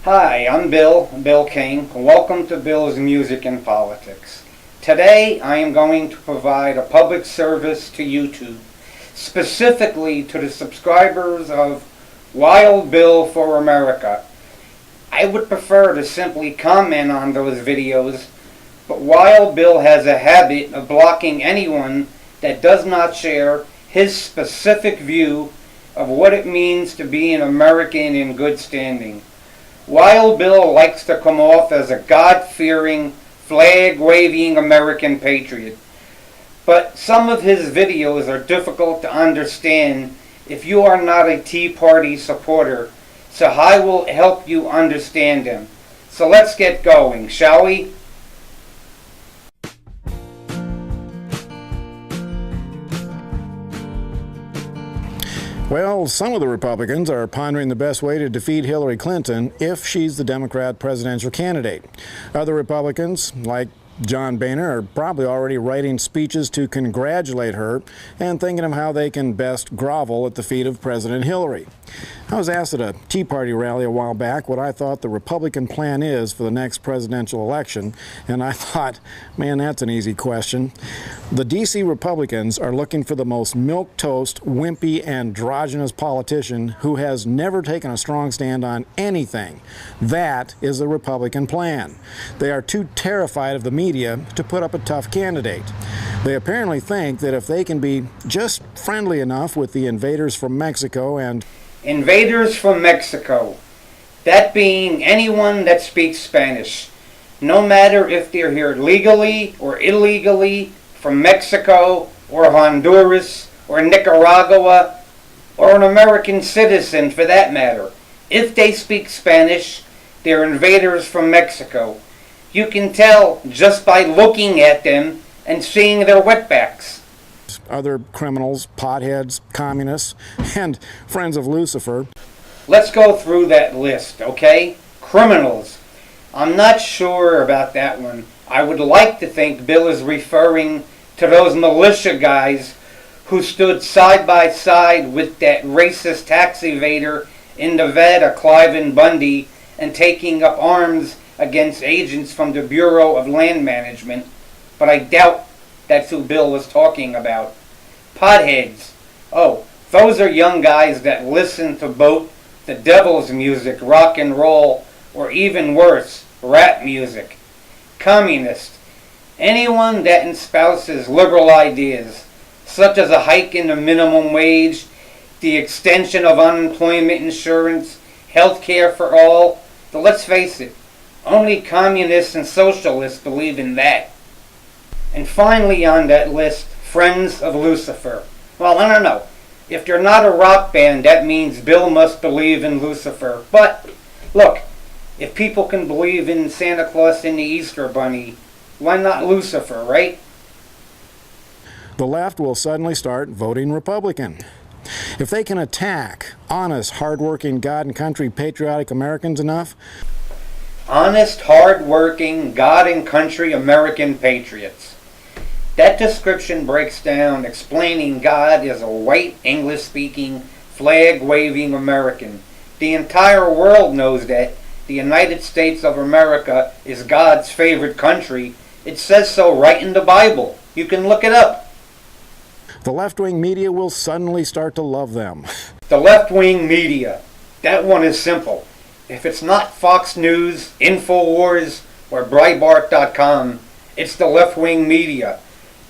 Hi, I'm Bill King. Welcome to Bill's Music and Politics. Today I am going to provide a public service to YouTube, specifically to the subscribers of Wild Bill for America. I would prefer to simply comment on those videos, but Wild Bill has a habit of blocking anyone that does not share his specific view of what it means to be an American in good standing. Wild Bill likes to come off as a God-fearing, flag-waving American patriot. But some of his videos are difficult to understand if you are not a Tea Party supporter, so I will help you understand them. So let's get going, shall we? Well, some of the Republicans are pondering the best way to defeat Hillary Clinton if she's the Democrat presidential candidate. Other Republicans, like John Boehner, are probably already writing speeches to congratulate her and thinking of how they can best grovel at the feet of President Hillary. I was asked at a Tea Party rally a while back what I thought the Republican plan is for the next presidential election, and I thought, man, that's an easy question. The D.C. Republicans are looking for the most milquetoast, wimpy, androgynous politician who has never taken a strong stand on anything. That is the Republican plan. They are too terrified of the media to put up a tough candidate. They apparently think that if they can be just friendly enough with the invaders from Mexico and Invaders from Mexico, that being anyone that speaks Spanish, no matter if they're here legally or illegally, from Mexico or Honduras or Nicaragua, or an American citizen for that matter. If they speak Spanish, they're invaders from Mexico. You can tell just by looking at them and seeing their wetbacks. other criminals, potheads, communists, and friends of Lucifer. Let's go through that list, okay? Criminals. I'm not sure about that one. I would like to think Bill is referring to those militia guys who stood side by side with that racist tax evader in Nevada, Cliven Bundy, and taking up arms against agents from the Bureau of Land Management. But I doubt that's who Bill was talking about. Potheads. Oh, those are young guys that listen to both the devil's music, rock and roll, or even worse, rap music. Communist. Anyone that espouses liberal ideas, such as a hike in the minimum wage, the extension of unemployment insurance, health care for all. But let's face it, only communists and socialists believe in that. And finally on that list, Friends of Lucifer. Well, I don't know. If they're not a rock band, that means Bill must believe in Lucifer. But, look, if people can believe in Santa Claus and the Easter Bunny, why not Lucifer, right? The left will suddenly start voting Republican. If they can attack honest, hardworking, God and country patriotic Americans enough, honest, hard-working, God and country American patriots. That description breaks down explaining God as a white, English-speaking, flag-waving American. The entire world knows that. The United States of America is God's favorite country. It says so right in the Bible. You can look it up. the left-wing media will suddenly start to love them. The left-wing media. That one is simple. If it's not Fox News, InfoWars, or Breitbart.com, it's the left-wing media.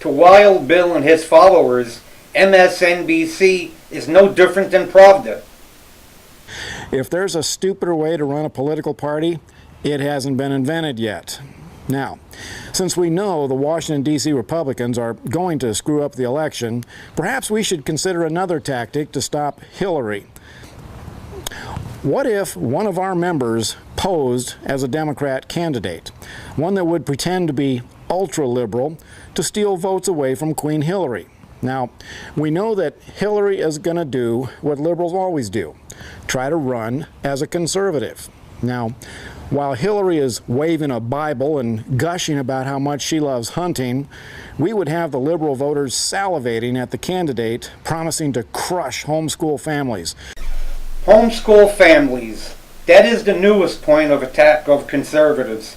To Wild Bill and his followers, MSNBC is no different than Pravda. If there's a stupider way to run a political party, it hasn't been invented yet. Now, since we know the Washington, D.C. Republicans are going to screw up the election, perhaps we should consider another tactic to stop Hillary. What if one of our members posed as a Democrat candidate, one that would pretend to be ultra-liberal to steal votes away from Queen Hillary? Now, we know that Hillary is going to do what liberals always do, try to run as a conservative. Now, while Hillary is waving a Bible and gushing about how much she loves hunting, we would have the liberal voters salivating at the candidate promising to crush homeschool families. Homeschool families. That is the newest point of attack of conservatives.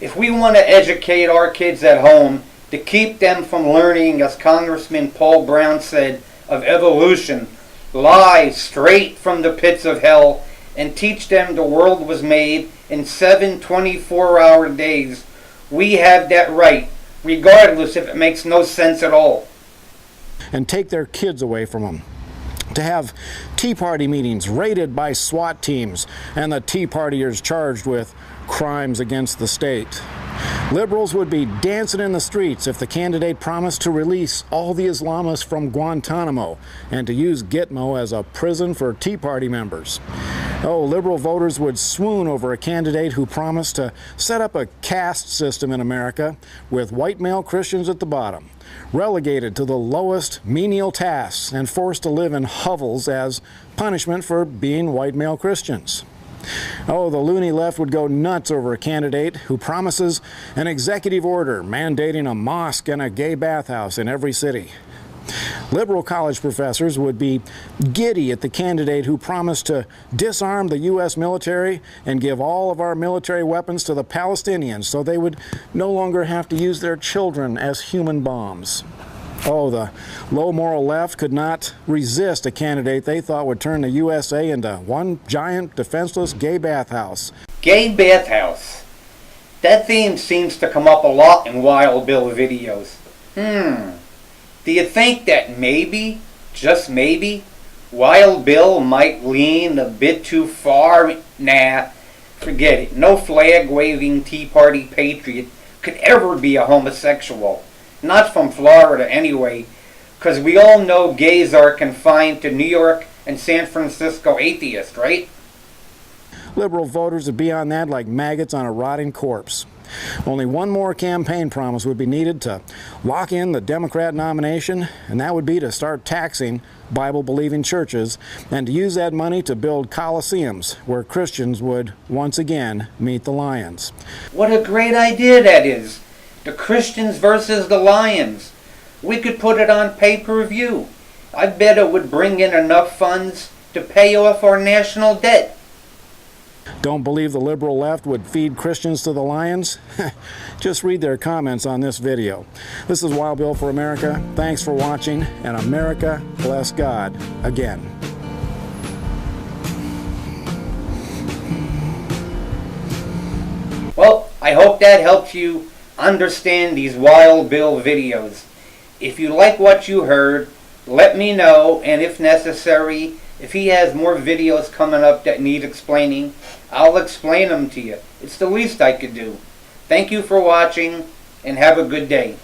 If we want to educate our kids at home to keep them from learning, as Congressman Paul Brown said, of evolution, lies straight from the pits of hell, and teach them the world was made in 7 24-hour days, we have that right, regardless if it makes no sense at all. And take their kids away from them. To have Tea Party meetings raided by SWAT teams and the Tea Partiers charged with crimes against the state. Liberals would be dancing in the streets if the candidate promised to release all the Islamists from Guantanamo and to use Gitmo as a prison for Tea Party members. Oh, liberal voters would swoon over a candidate who promised to set up a caste system in America with white male Christians at the bottom, relegated to the lowest menial tasks and forced to live in hovels as punishment for being white male Christians. Oh, the loony left would go nuts over a candidate who promises an executive order mandating a mosque and a gay bathhouse in every city. Liberal college professors would be giddy at the candidate who promised to disarm the U.S. military and give all of our military weapons to the Palestinians so they would no longer have to use their children as human bombs. Oh, the low moral left could not resist a candidate they thought would turn the USA into one giant defenseless gay bathhouse. Gay bathhouse. That theme seems to come up a lot in Wild Bill videos. Do you think that maybe, just maybe, Wild Bill might lean a bit too far? Nah, forget it. No flag-waving Tea Party patriot could ever be a homosexual. Not from Florida anyway, because we all know gays are confined to New York and San Francisco atheists, right? Liberal voters would be on that like maggots on a rotting corpse. Only one more campaign promise would be needed to lock in the Democrat nomination, and that would be to start taxing Bible-believing churches and to use that money to build coliseums where Christians would once again meet the lions. What a great idea that is. The Christians versus the Lions. We could put it on pay-per-view. I bet it would bring in enough funds to pay off our national debt. Don't believe the liberal left would feed Christians to the lions? Just read their comments on this video. This is Wild Bill for America. Thanks for watching, and America bless God again. Well, I hope that helps you understand these Wild Bill videos. If you like what you heard, let me know, and if necessary, if he has more videos coming up that need explaining, I'll explain them to you. It's the least I could do. Thank you for watching, and have a good day.